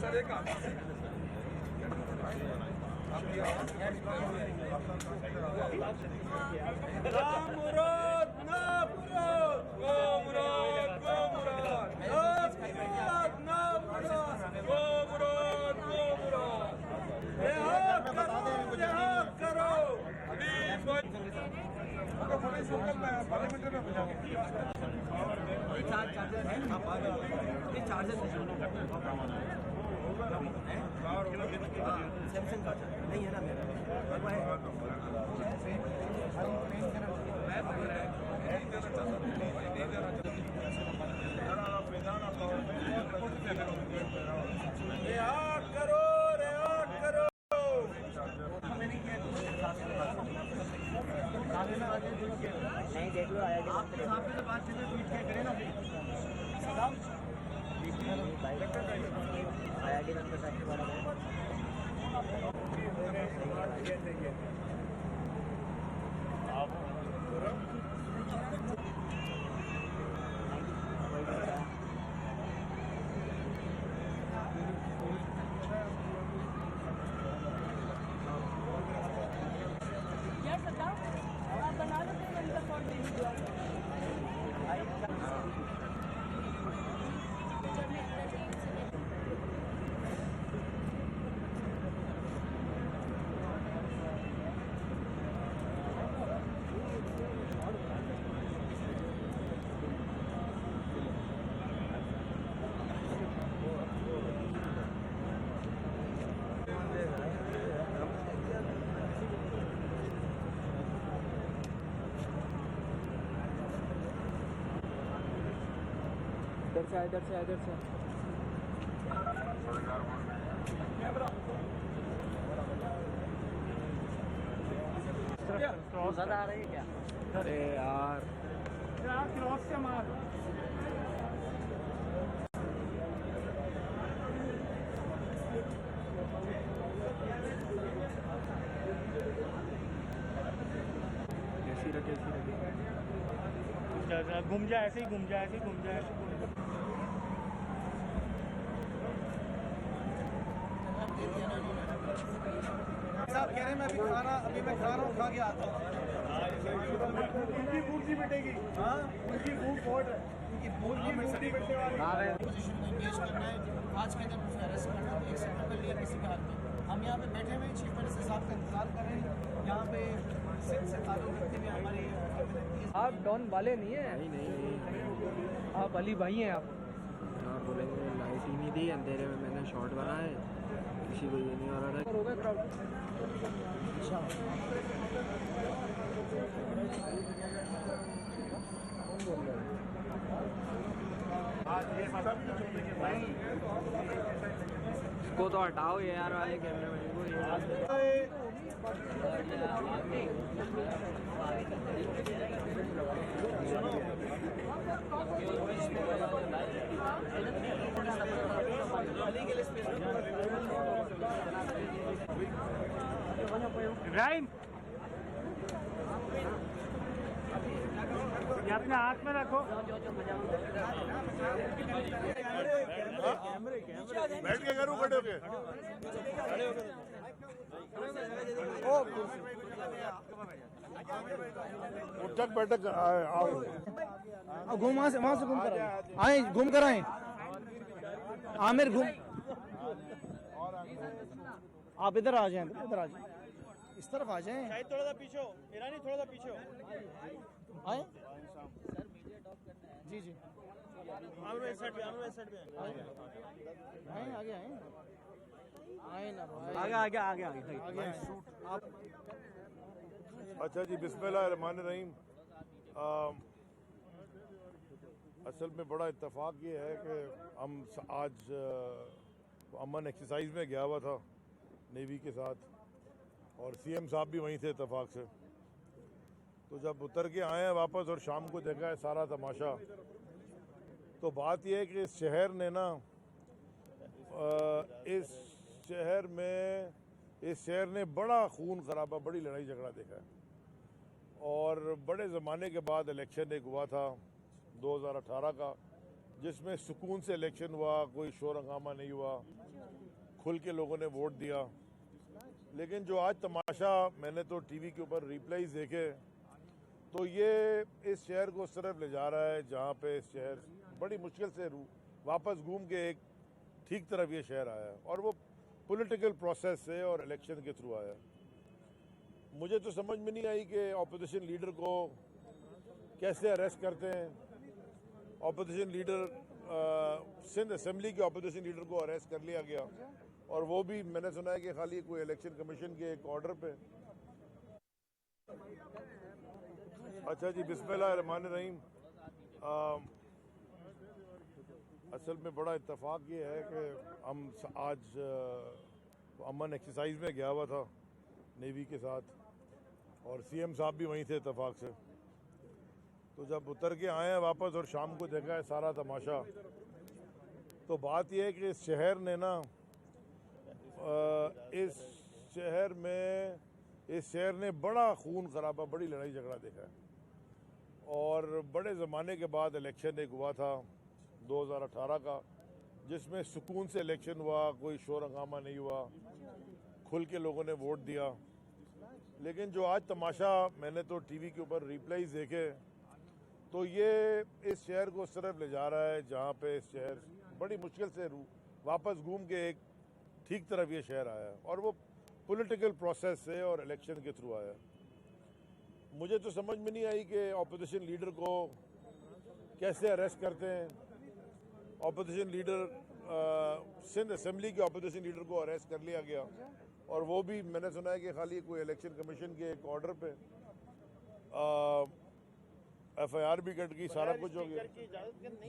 Sir एक Samsung का नहीं है ना मेरा करो नहीं देख लो आप से बात ट्वीट क्या करें ना IIT नंबर साथ आप बना लो इधर से ज़्यादा आ रही है क्या? अरे यार क्रॉस से मार कैसी रखे घूम जाए ऐसे ही घूम जाए साहब कह रहे हैं मैं खा रहा हूँ खा के आता हूँ उनकी भूख नहीं मिटेगी। हाँ उनकी भूख बहुत है उनकी भूख नहीं मिटने वाली पोजीशन में इंगेज करना है। आज के दिन उसे अरेस्ट करना है 1 सेकंड के लिए किसी के हाथ में। हम यहाँ पे बैठे हुए चीफ मिनिस्टर साहब का इंतजार कर रहे हैं। यहाँ पे सिंध से ताल्लुक रखते हुए हमारी आप डॉन वाले नहीं है नहीं आप अली भाई हैं आप बोलेंगे लाइट ही नहीं दी अंधेरे में मैंने शॉट बनाए किसी को ये नहीं हो रहा था होगा क्राउड। इसको तो हटाओ ये यार वाले कैमरे को इब्राहिम ये अपने हाथ में रखो बैठ के करूँ खड़े होके उठक बैठक आओ घूम वहाँ से घूम कर आए घूम कर आए आमिर घूम आप इधर आ जाए इस तरफ आ जाए शायद थोड़ा सा पीछे हो ईरानी थोड़ा सा पीछे हो आए जी जी आए आगे आए ना आगे आप अच्छा जी बिस्मिल्लाहिर्रहमानिर्रहीम। असल में बड़ा इत्तेफाक ये है कि हम आज अमन एक्सरसाइज में गया हुआ था नेवी के साथ और सीएम साहब भी वहीं थे इत्तेफाक से। तो जब उतर के आए हैं वापस और शाम को देखा है सारा तमाशा, तो बात यह है कि इस शहर ने ना इस शहर ने बड़ा खून खराबा, बड़ी लड़ाई झगड़ा देखा है। और बड़े ज़माने के बाद इलेक्शन एक हुआ था 2018 का, जिसमें सुकून से इलेक्शन हुआ, कोई शोर हंगामा नहीं हुआ, खुल के लोगों ने वोट दिया। लेकिन जो आज तमाशा मैंने तो टीवी के ऊपर रिप्लाईज देखे, तो ये इस शहर को उस तरफ ले जा रहा है जहाँ पे इस शहर बड़ी मुश्किल से वापस घूम के एक ठीक तरफ ये शहर आया, और वो पॉलिटिकल प्रोसेस से और इलेक्शन के थ्रू आया। मुझे तो समझ में नहीं आई कि ऑपोजिशन लीडर को कैसे अरेस्ट करते हैं। ऑपोजिशन लीडर सिंध असेंबली के ऑपोजिशन लीडर को अरेस्ट कर लिया गया, और वो भी मैंने सुना है कि खाली कोई इलेक्शन कमीशन के एक ऑर्डर पे। अच्छा जी, बिस्मिल्लाहिर्रहमानिर्रहीम। असल में बड़ा इत्तेफाक ये है कि हम आज अमन एक्सरसाइज में गया हुआ था नेवी के साथ, और सीएम साहब भी वहीं थे इत्तेफाक से। तो जब उतर के आए हैं वापस और शाम को देखा है सारा तमाशा, तो बात यह है कि इस शहर ने ना इस शहर ने बड़ा खून खराबा, बड़ी लड़ाई झगड़ा देखा है। और बड़े ज़माने के बाद इलेक्शन एक हुआ था 2018 का, जिसमें सुकून से इलेक्शन हुआ, कोई शोर हंगामा नहीं हुआ, खुल के लोगों ने वोट दिया। लेकिन जो आज तमाशा मैंने तो टीवी के ऊपर रिप्लाईज देखे, तो ये इस शहर को उस तरफ ले जा रहा है जहाँ पे इस शहर बड़ी मुश्किल से वापस घूम के एक ठीक तरफ ये शहर आया, और वो पॉलिटिकल प्रोसेस से और इलेक्शन के थ्रू आया। मुझे तो समझ में नहीं आई कि ऑपोजिशन लीडर को कैसे अरेस्ट करते हैं। ऑपोजिशन लीडर सिंध असेंबली के ऑपोजिशन लीडर को अरेस्ट कर लिया गया, और वो भी मैंने सुना है कि खाली कोई इलेक्शन कमीशन के एक ऑर्डर पे FIR भी कट गई, सारा कुछ हो गया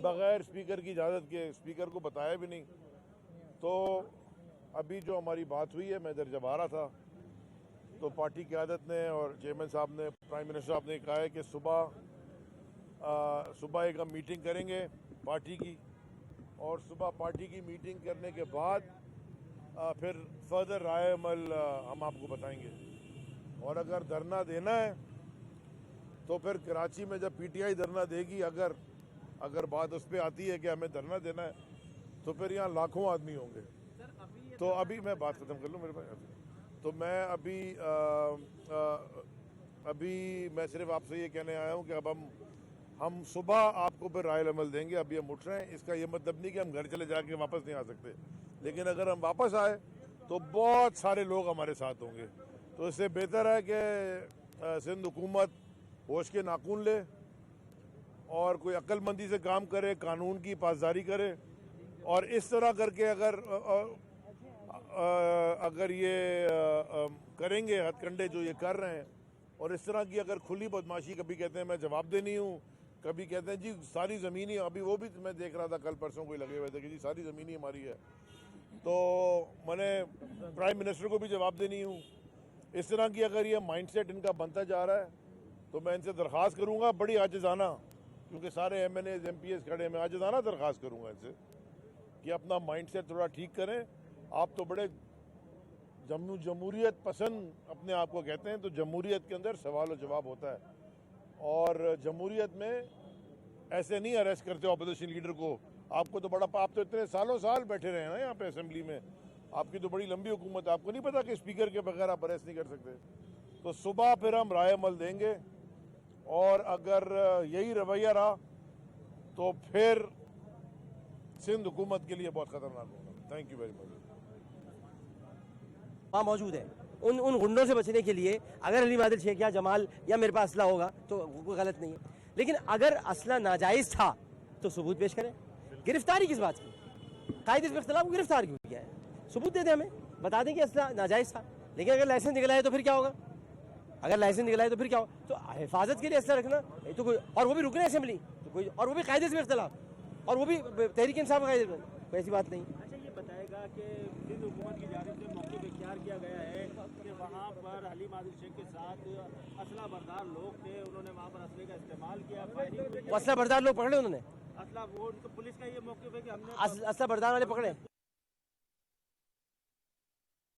बगैर स्पीकर की इजाज़त के। स्पीकर को बताया भी नहीं। तो अभी जो हमारी बात हुई है, मैं इधर जब आ रहा था तो पार्टी क़यादत ने और चेयरमैन साहब ने, प्राइम मिनिस्टर साहब ने कहा है कि सुबह एक हम मीटिंग करेंगे पार्टी की, और सुबह पार्टी की मीटिंग करने के बाद फिर फर्दर राय अमल हम आपको बताएंगे। और अगर धरना देना है तो फिर कराची में जब PTI धरना देगी, अगर बात उस पर आती है कि हमें धरना देना है, तो फिर यहाँ लाखों आदमी होंगे। तो अभी मैं बात खत्म कर लूँ मेरे पास। तो मैं अभी मैं सिर्फ आपसे ये कहने आया हूँ कि अब हम सुबह आपको फिर राय अमल देंगे। अभी हम उठ रहे हैं, इसका ये मतलब नहीं कि हम घर चले जाके वापस नहीं आ सकते, लेकिन अगर हम वापस आए तो बहुत सारे लोग हमारे साथ होंगे। तो इससे बेहतर है कि सिंध हुकूमत होश के नाखून ले और कोई अक्लमंदी से काम करे, कानून की पासदारी करे, और इस तरह करके अगर ये करेंगे हथकंडे जो ये कर रहे हैं, और इस तरह की अगर खुली बदमाशी, कभी कहते हैं मैं जवाबदेह नहीं हूँ, कभी कहते हैं जी सारी ज़मीन ही, अभी वो भी मैं देख रहा था कल परसों कोई लगे हुए थे कि जी सारी ज़मीन ही हमारी है, तो मैंने प्राइम मिनिस्टर को भी जवाबदेह नहीं हूँ। इस तरह की अगर ये माइंडसेट इनका बनता जा रहा है, तो मैं इनसे दरख्वास्त करूँगा, बड़ी आजिज़ाना, क्योंकि सारे MNAs MPs खड़े, मैं आजिज़ाना दरख्वास्त करूँगा इनसे कि अपना माइंडसेट थोड़ा ठीक करें। आप तो बड़े जमहूरियत पसंद अपने आप को कहते हैं, तो जमहूरियत के अंदर सवाल और जवाब होता है, और जमहूरियत में ऐसे नहीं अरेस्ट करते ऑपोजिशन लीडर को। आपको तो बड़ा, आप तो इतने सालों साल बैठे रहे हैं ना यहाँ पे असेंबली में, आपकी तो बड़ी लंबी हुकूमत, आपको नहीं पता कि स्पीकर के बगैर आप अरेस्ट नहीं कर सकते। तो सुबह फिर हम राय अमल देंगे, और अगर यही रवैया रहा तो फिर सिंध हुकूमत के लिए बहुत खतरनाक होगा। Thank you very much. वहाँ मौजूद है, उन गुंडों से बचने के लिए अगर अली मादिल शेख या जमाल या मेरे पास असला होगा तो कोई गलत नहीं है, लेकिन अगर असला नाजायज़ था तो सबूत पेश करें। गिरफ्तारी किस बात की? कायदे से इख्तिलाफ को गिरफ्तार क्यों किया है? सबूत दे दें, हमें बता दें कि असला नाजायज़ था। लेकिन अगर लाइसेंस निकला है तो फिर क्या होगा? अगर लाइसेंस निकला है तो फिर क्या होगा? तो हिफाजत के लिए असला रखना तो कोई, और वो भी रुकने असेंबली तो कोई, और वो भी कायदे से इख्तिलाफ, और वो भी तहरीक इंसाफ कायदे पर, कोई ऐसी बात नहीं। अच्छा, ये बताएगा कि सिंध हुकूमत की जानिब से मौक़िफ़ इख्तियार किया गया है कि वहाँ पर अली मादिल शेख के साथ असला बरदार लोग थे, उन्होंने वहाँ पर असले का इस्तेमाल किया, फायरिंग। असला बरदार लोग पकड़े उन्होंने? असला वो पुलिस का ये मौक़िफ़ है कि हमने असला बरदार वाले पकड़े।